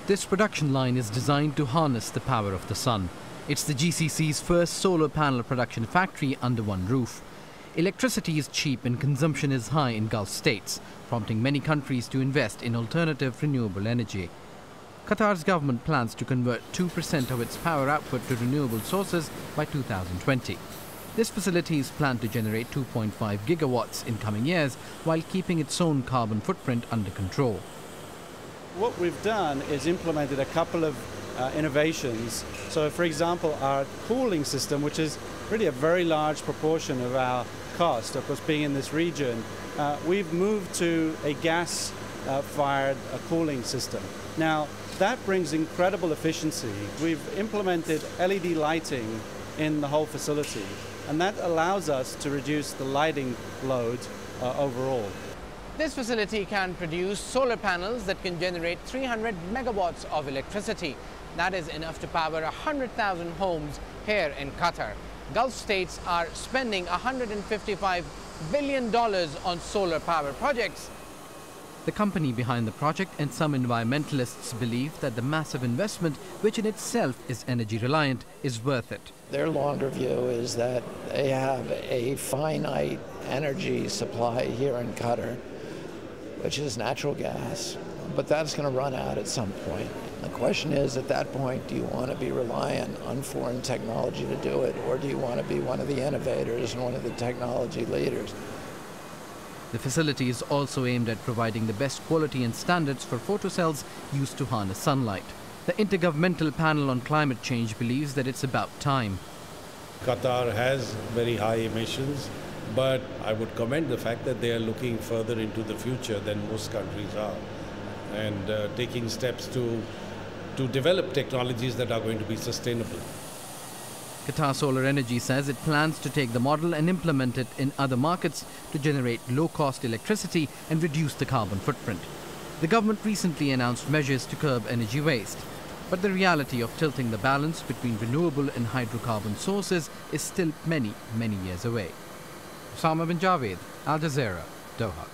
This production line is designed to harness the power of the sun. It's the GCC's first solar panel production factory under one roof. Electricity is cheap and consumption is high in Gulf states, prompting many countries to invest in alternative renewable energy. Qatar's government plans to convert 2% of its power output to renewable sources by 2020. This facility is planned to generate 2.5 gigawatts in coming years while keeping its own carbon footprint under control. What we've done is implemented a couple of innovations. So, for example, our cooling system, which is really a very large proportion of our cost, of course, being in this region, we've moved to a gas-fired cooling system. Now, that brings incredible efficiency. We've implemented LED lighting in the whole facility, and that allows us to reduce the lighting load overall. This facility can produce solar panels that can generate 300 megawatts of electricity. That is enough to power 100,000 homes here in Qatar. Gulf states are spending $155 billion on solar power projects. The company behind the project and some environmentalists believe that the massive investment, which in itself is energy reliant, is worth it. Their longer view is that they have a finite energy supply here in Qatar, which is natural gas, but that's going to run out at some point. The question is, at that point, do you want to be reliant on foreign technology to do it, or do you want to be one of the innovators and one of the technology leaders? The facility is also aimed at providing the best quality and standards for photocells used to harness sunlight. The Intergovernmental Panel on Climate Change believes that it's about time. Qatar has very high emissions, but I would commend the fact that they are looking further into the future than most countries are, and taking steps to develop technologies that are going to be sustainable. Qatar Solar Energy says it plans to take the model and implement it in other markets to generate low-cost electricity and reduce the carbon footprint. The government recently announced measures to curb energy waste, but the reality of tilting the balance between renewable and hydrocarbon sources is still many, many years away. Osama bin Javed, Al Jazeera, Doha.